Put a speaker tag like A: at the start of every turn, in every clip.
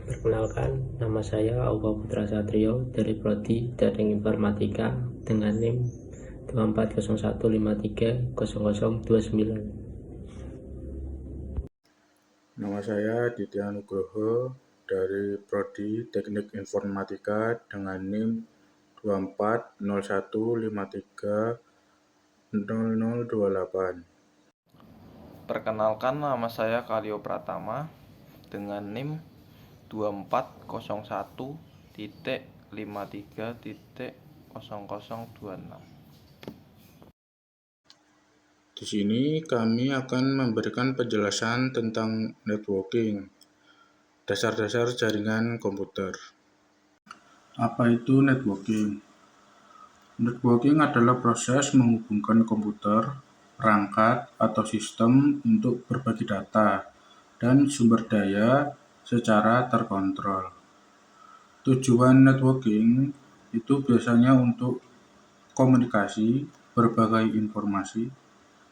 A: Perkenalkan, nama saya Aufa Putra Satrio dari Prodi Teknik Informatika dengan NIM 2401530029.
B: Nama saya Ditya Nugroho dari Prodi Teknik Informatika dengan NIM 2401530028.
C: Perkenalkan, nama saya Kalio Pratama dengan NIM 2401.53.0026.
B: Di sini kami akan memberikan penjelasan tentang networking, dasar-dasar jaringan komputer. Apa itu networking? Networking adalah proses menghubungkan komputer, perangkat, atau sistem untuk berbagi data dan sumber daya secara terkontrol. Tujuan networking itu biasanya untuk komunikasi, berbagai informasi,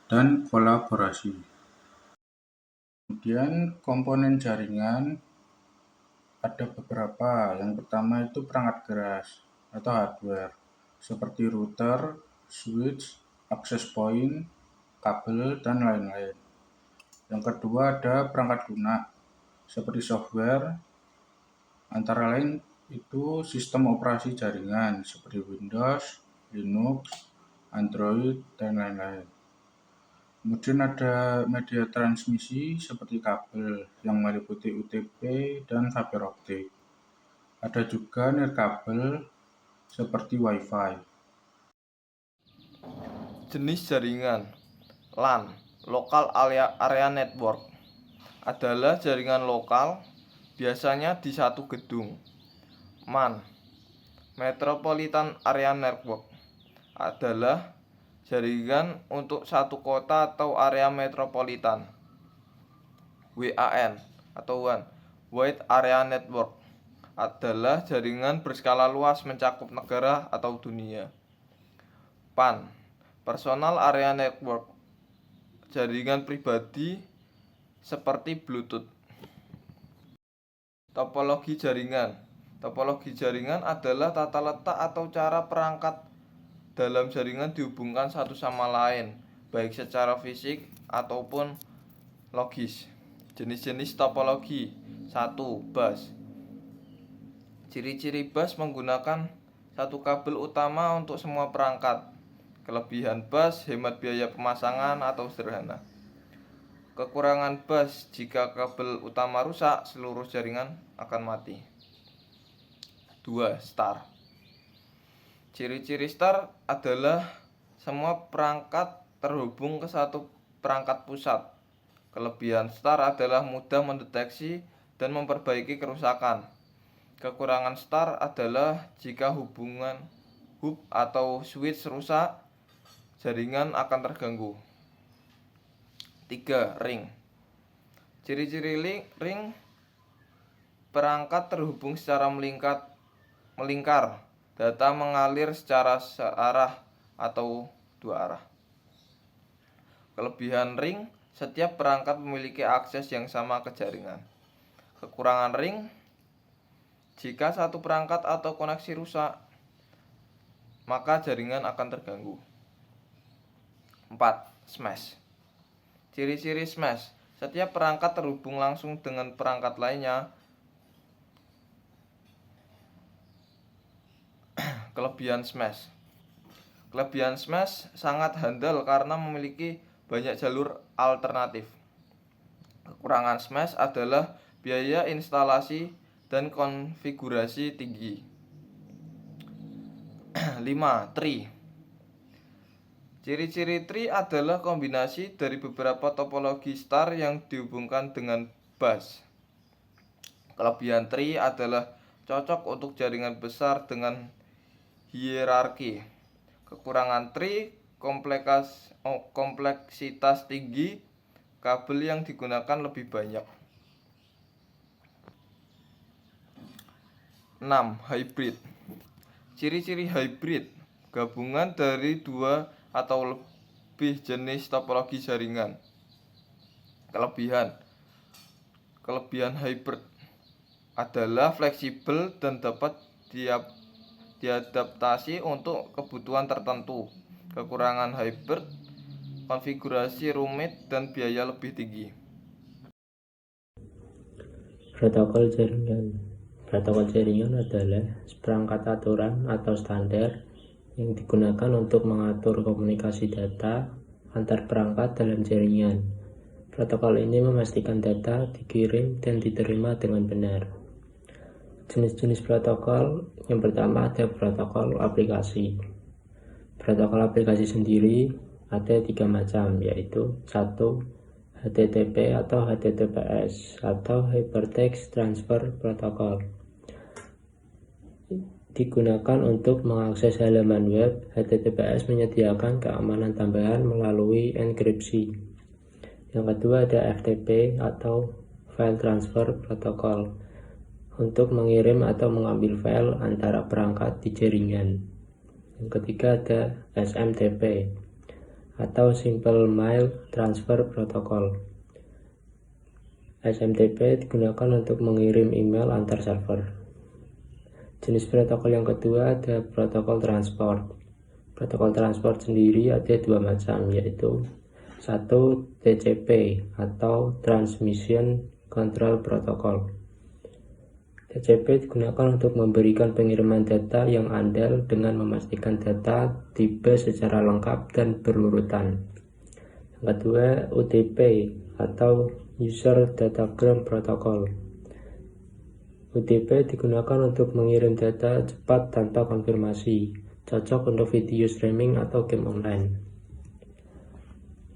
B: dan kolaborasi. Kemudian komponen jaringan ada beberapa. Yang pertama itu perangkat keras atau hardware, seperti router, switch, access point, kabel, dan lain-lain. Yang kedua ada perangkat lunak, seperti software, antara lain itu sistem operasi jaringan, seperti Windows, Linux, Android, dan lain-lain. Kemudian ada media transmisi seperti kabel yang meliputi UTP dan fiber optik. Ada juga nirkabel seperti Wi-Fi.
C: Jenis jaringan LAN (Local Area Network) adalah jaringan lokal, biasanya di satu gedung. MAN Metropolitan Area Network adalah jaringan untuk satu kota atau area metropolitan. WAN atau Wide Area Network adalah jaringan berskala luas mencakup negara atau dunia. PAN Personal Area Network, jaringan pribadi seperti Bluetooth. Topologi jaringan. Topologi jaringan adalah tata letak atau cara perangkat dalam jaringan dihubungkan satu sama lain, baik secara fisik ataupun logis. Jenis-jenis topologi. 1. Bus. Ciri-ciri bus menggunakan satu kabel utama untuk semua perangkat. Kelebihan bus, hemat biaya pemasangan atau sederhana. Kekurangan bus, jika kabel utama rusak, seluruh jaringan akan mati. 2. Star. Ciri-ciri star adalah semua perangkat terhubung ke satu perangkat pusat. Kelebihan star adalah mudah mendeteksi dan memperbaiki kerusakan. Kekurangan star adalah jika hubungan hub atau switch rusak, jaringan akan terganggu. 3. Ring. Ciri-ciri ring, perangkat terhubung secara melingkar, data mengalir secara searah atau dua arah. Kelebihan ring, setiap perangkat memiliki akses yang sama ke jaringan. Kekurangan ring, jika satu perangkat atau koneksi rusak, maka jaringan akan terganggu. 4. Smash. Ciri-ciri smash, setiap perangkat terhubung langsung dengan perangkat lainnya. Kelebihan smash. Kelebihan smash sangat handal karena memiliki banyak jalur alternatif. Kekurangan smash adalah biaya instalasi dan konfigurasi tinggi. 5. Tree. Ciri-ciri tree adalah kombinasi dari beberapa topologi star yang dihubungkan dengan bus. Kelebihan tree adalah cocok untuk jaringan besar dengan hierarki. Kekurangan tree, kompleksitas tinggi, kabel yang digunakan lebih banyak. 6. Hybrid. Ciri-ciri hybrid, gabungan dari dua atau lebih jenis topologi jaringan. Kelebihan hybrid adalah fleksibel dan dapat diadaptasi untuk kebutuhan tertentu. Kekurangan hybrid, konfigurasi rumit, dan biaya lebih tinggi.
A: Protokol jaringan. Protokol jaringan adalah seperangkat aturan atau standar yang digunakan untuk mengatur komunikasi data antar perangkat dalam jaringan. Protokol ini memastikan data dikirim dan diterima dengan benar. Jenis-jenis protokol, yang pertama ada protokol aplikasi. Protokol aplikasi sendiri ada 3 macam, yaitu 1. HTTP atau HTTPS atau Hypertext Transfer Protocol. Digunakan untuk mengakses halaman web. HTTPS menyediakan keamanan tambahan melalui enkripsi. Yang kedua ada FTP atau File Transfer Protocol, untuk mengirim atau mengambil file antara perangkat di jaringan. Yang ketiga ada SMTP atau Simple Mail Transfer Protocol. SMTP digunakan untuk mengirim email antar server. Jenis protokol yang kedua ada protokol transport. Protokol transport sendiri ada 2 macam, yaitu 1. TCP atau Transmission Control Protocol. TCP digunakan untuk memberikan pengiriman data yang andal dengan memastikan data tiba secara lengkap dan berurutan. Yang kedua, UDP atau User Datagram Protocol. UDP digunakan untuk mengirim data cepat tanpa konfirmasi, cocok untuk video streaming atau game online.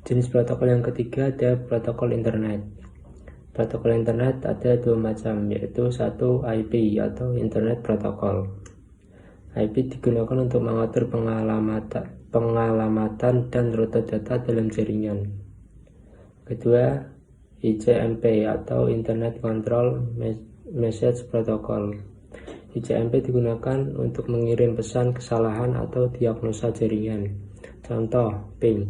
A: Jenis protokol yang ketiga ada protokol internet. Protokol internet ada 2 macam, yaitu 1. IP atau Internet Protocol. IP digunakan untuk mengatur pengalamatan dan rute data dalam jaringan. Kedua, ICMP atau Internet Control Message Protocol. ICMP digunakan untuk mengirim pesan kesalahan atau diagnosa jaringan. Contoh, ping.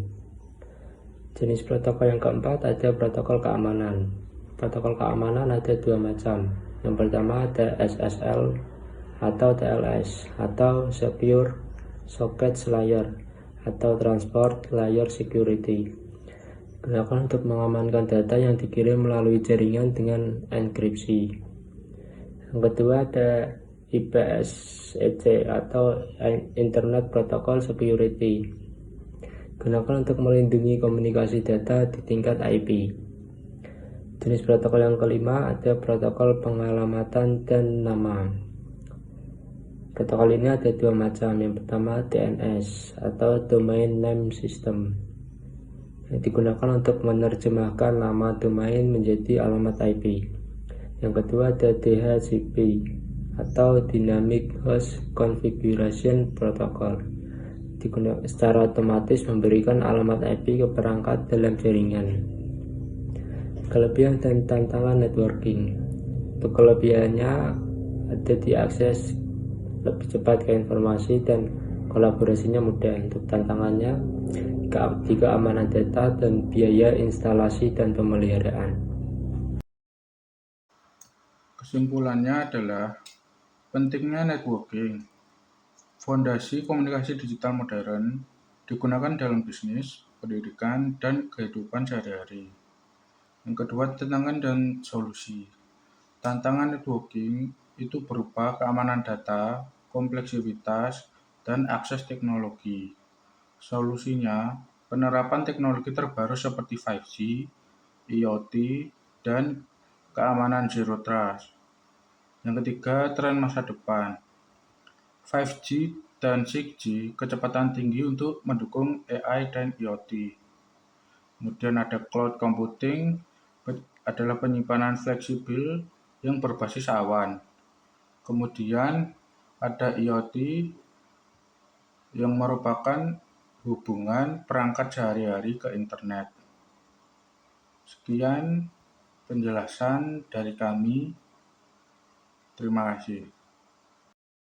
A: Jenis protokol yang keempat ada protokol keamanan. Protokol keamanan ada 2 macam. Yang pertama ada SSL atau TLS atau Secure Socket Layer atau Transport Layer Security. Digunakan untuk mengamankan data yang dikirim melalui jaringan dengan enkripsi. Yang kedua ada IPsec atau Internet Protocol Security. Digunakan untuk melindungi komunikasi data di tingkat IP. Jenis protokol yang kelima ada protokol pengalamatan dan nama. Protokol ini ada 2 macam. Yang pertama DNS atau Domain Name System, yang digunakan untuk menerjemahkan nama domain menjadi alamat IP. Yang kedua ada DHCP atau Dynamic Host Configuration Protocol. Digunakan secara otomatis memberikan alamat IP ke perangkat dalam jaringan. Kelebihan dan tantangan networking. Untuk kelebihannya ada diakses lebih cepat ke informasi dan kolaborasinya mudah. Untuk tantangannya di keamanan data dan biaya instalasi dan pemeliharaan.
B: Kesimpulannya adalah pentingnya networking. Fondasi komunikasi digital modern digunakan dalam bisnis, pendidikan, dan kehidupan sehari-hari. Yang kedua, tantangan dan solusi. Tantangan networking itu berupa keamanan data, kompleksitas, dan akses teknologi. Solusinya, penerapan teknologi terbaru seperti 5G, IoT, dan keamanan Zero Trust. Yang ketiga, tren masa depan. 5G dan 6G kecepatan tinggi untuk mendukung AI dan IoT. Kemudian ada cloud computing, adalah penyimpanan fleksibel yang berbasis awan. Kemudian ada IoT yang merupakan hubungan perangkat sehari-hari ke internet. Sekian penjelasan dari kami. Terima kasih.